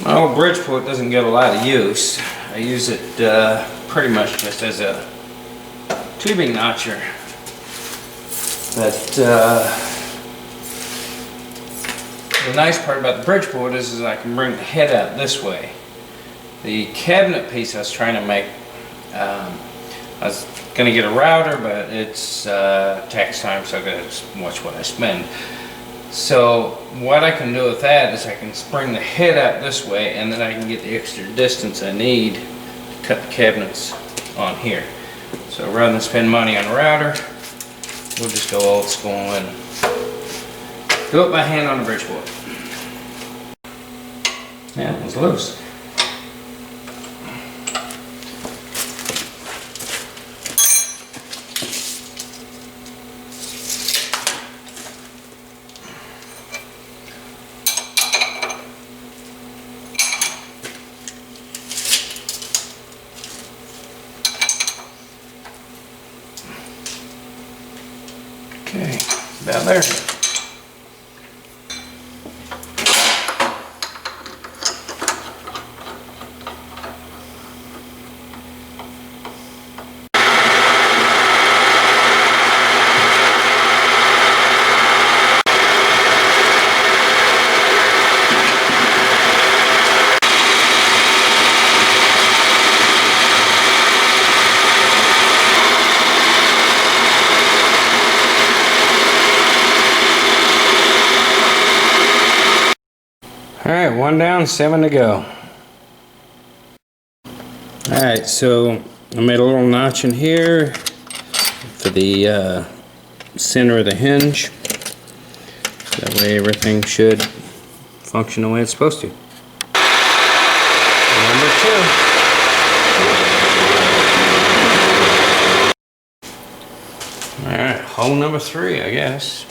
My old Bridgeport doesn't get a lot of use. I use it pretty much just as a tubing notcher. But the nice part about the Bridgeport is I can bring the head out this way. The cabinet piece I was trying to make, I was going to get a router, but it's tax time, so I got to watch what I spend. So what I can do with that is I can spring the head out this way, and then I can get the extra distance I need to cut the cabinets on here. So rather than spend money on a router, we'll just go old school and do it by hand on the Bridgeport. Yeah, it was loose. Okay, about there. Alright, 1 down, 7 to go. Alright, so I made a little notch in here for the center of the hinge. That way everything should function the way it's supposed to. Number 2. Alright, hole number 3, I guess.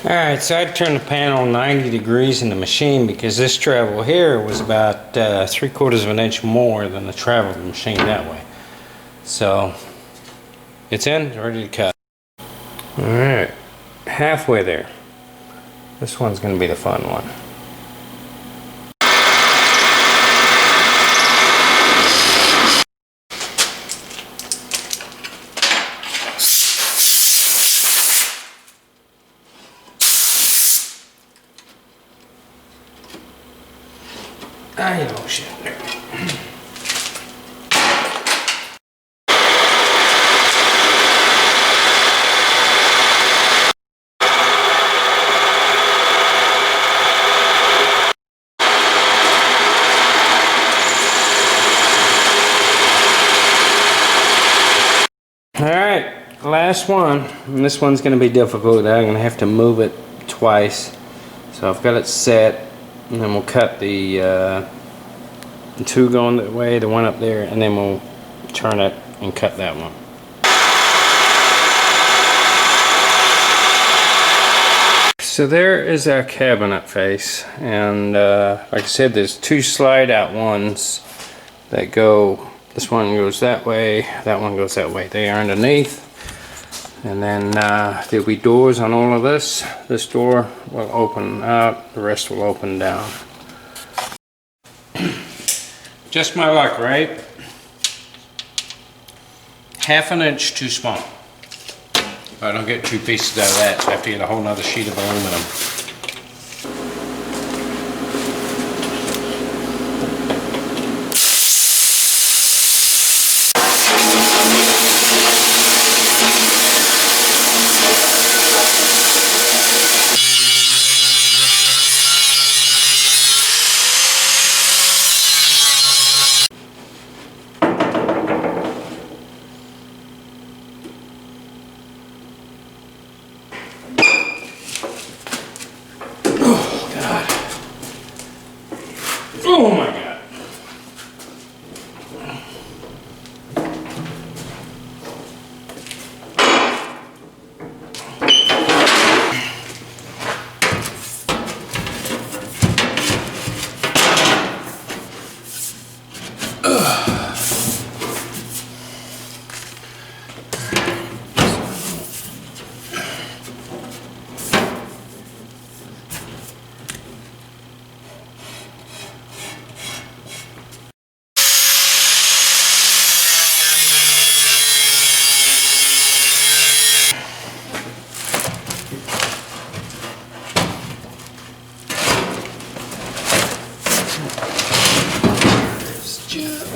Alright, so I turned the panel 90 degrees in the machine because this travel here was about 3/4 of an inch more than the travel of the machine that way. So, it's in, it's ready to cut. Alright, halfway there. This one's going to be the fun one. Oh shit. Alright, last one. And this one's going to be difficult. I'm going to have to move it twice. So I've got it set, and then we'll cut the 2 going that way, the one up there, and then we'll turn it and cut that one. So there is our cabinet face, and like I said, there's 2 slide out ones that go, this one goes that way, that one goes that way. They are underneath, and then there'll be doors on all of this. This door will open out, the rest will open down. Just my luck, right? 1/2 inch too small. I don't get 2 pieces out of that, so I have to get a whole nother sheet of aluminum. Oh my God.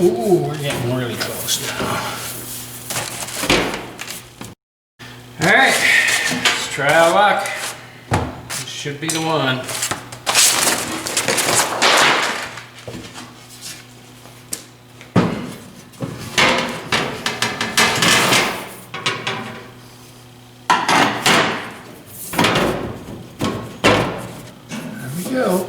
Ooh, we're getting really close now. Alright, let's try our luck. This should be the one. There we go.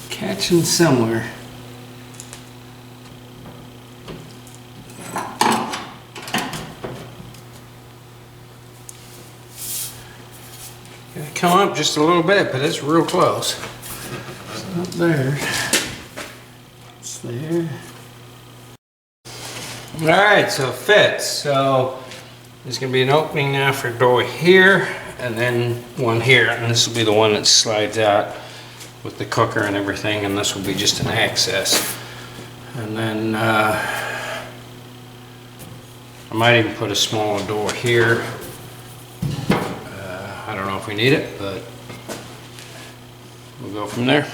Catching somewhere. Gonna come up just a little bit, but it's real close. It's not there. It's there. Alright, so it fits. So there's gonna be an opening now for a door here, and then one here, and this will be the one that slides out with the cooker and everything, and this will be just an access. And then I might even put a smaller door here. I don't know if we need it, but we'll go from there.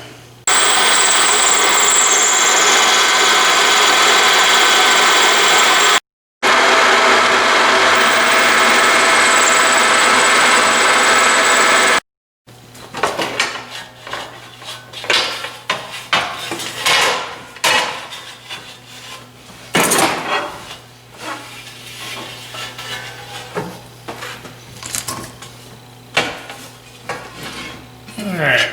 Alright.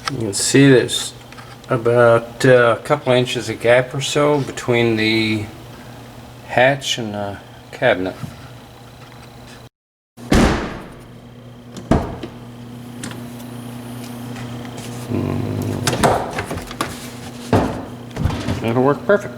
You can see there's about a couple inches of gap or so between the hatch and the cabinet. That'll work perfect.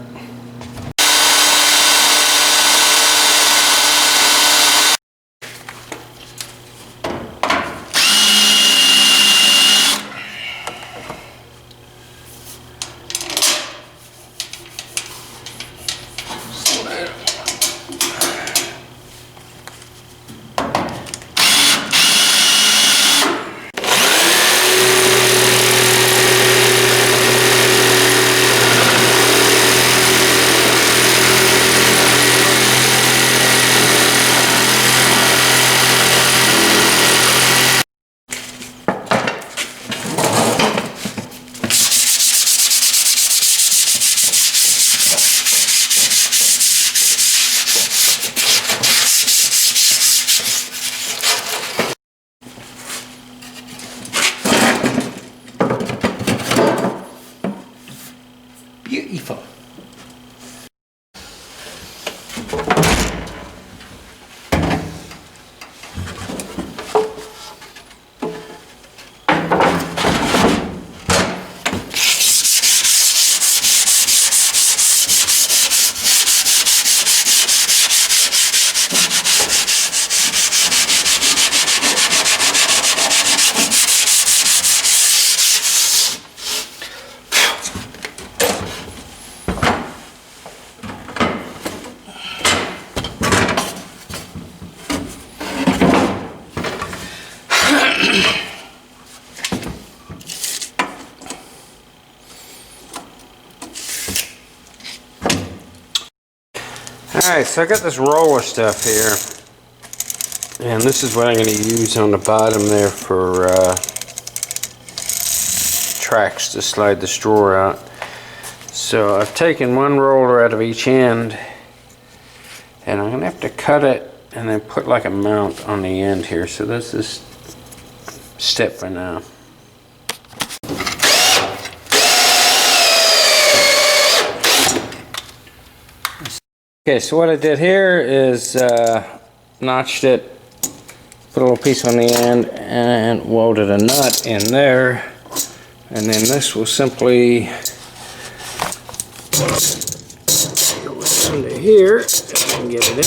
Beautiful. Alright, so I got this roller stuff here, and this is what I'm going to use on the bottom there for tracks to slide the straw out. So I've taken one roller out of each end, and I'm going to have to cut it and then put like a mount on the end here. So that's this step for now. Okay, so what I did here is notched it, put a little piece on the end, and welded a nut in there, and then this will simply Go under here and get it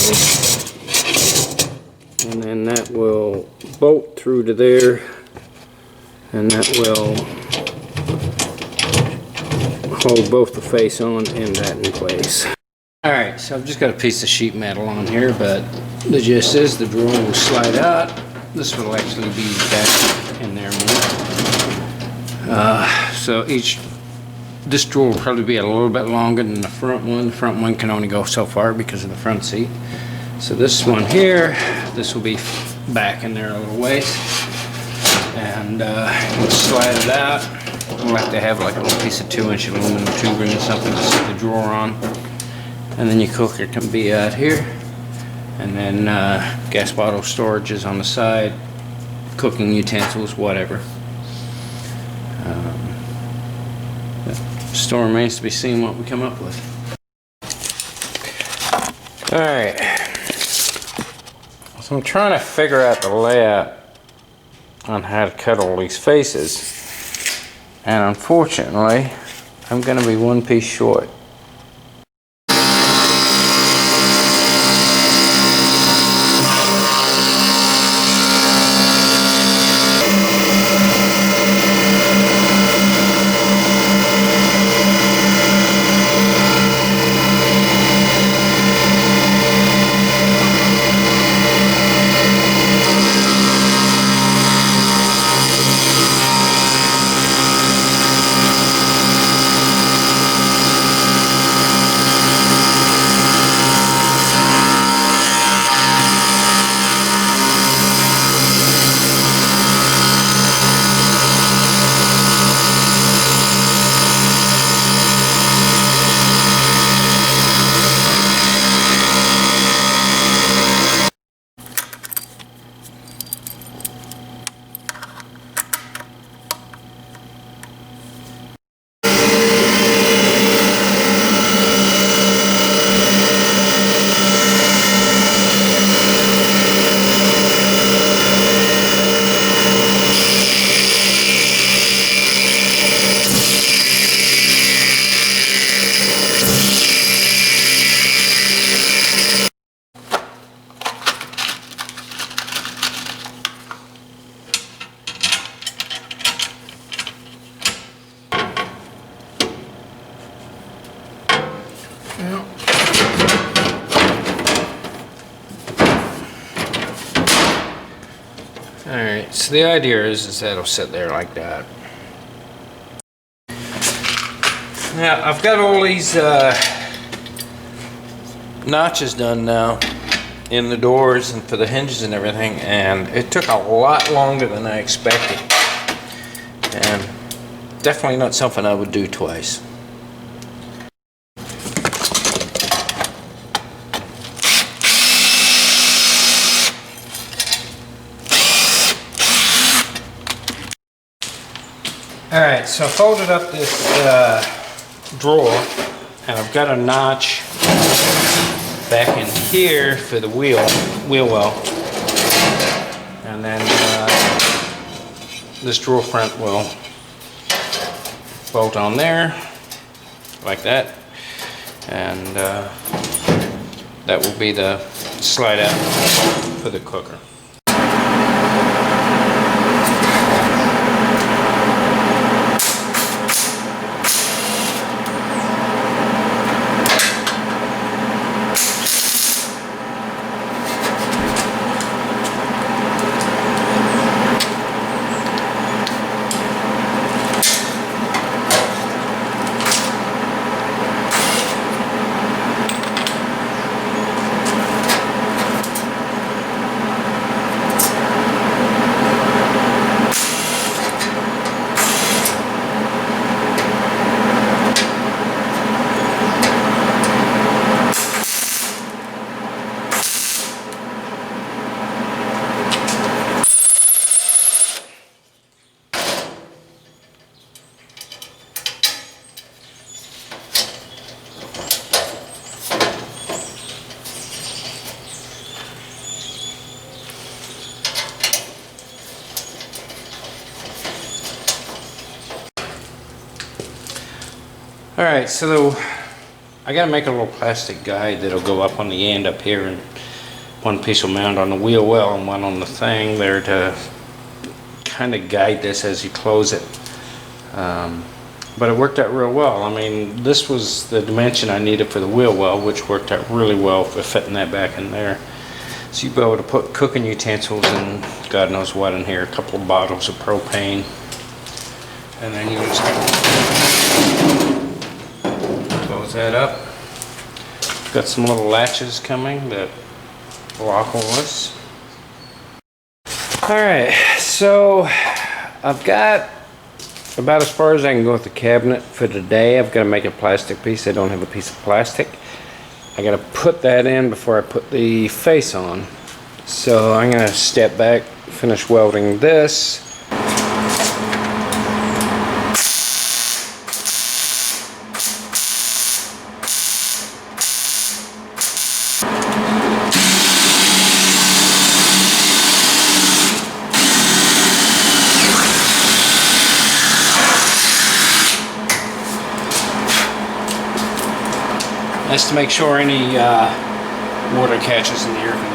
in. And then that will bolt through to there. And that will hold both the face on and that in place. Alright, so I've just got a piece of sheet metal on here, but the gist is the drawer will slide out. This will actually be back in there more. So this drawer will probably be a little bit longer than the front one. The front one can only go so far because of the front seat. So this one here, this will be back in there a little ways. And we'll slide it out. We'll have to have like a little piece of 2-inch aluminum tubing or something to set the drawer on. And then your cooker can be out here. And then gas bottle storage is on the side. Cooking utensils, whatever. Still remains to be seen what we come up with. Alright. So I'm trying to figure out the layout on how to cut all these faces. And unfortunately, I'm going to be one piece short. Alright, so the idea is that it'll sit there like that. Now, I've got all these notches done now in the doors and for the hinges and everything, and it took a lot longer than I expected. And definitely not something I would do twice. Alright, so I folded up this drawer, and I've got a notch back in here for the wheel well, and then this drawer front will bolt on there like that, and that will be the slide out for the cooker. Alright, so I gotta make a little plastic guide that'll go up on the end up here, and one piece will mount on the wheel well and one on the thing there to kind of guide this as you close it. But it worked out real well. I mean, this was the dimension I needed for the wheel well, which worked out really well for fitting that back in there. So you'll be able to put cooking utensils and God knows what in here, a couple of bottles of propane. And then you just close that up. Got some little latches coming that lock on this. Alright, so I've got about as far as I can go with the cabinet for today. I've got to make a plastic piece. I don't have a piece of plastic. I got to put that in before I put the face on. So I'm going to step back, finish welding this. That's to make sure any water catches in the air conditioner.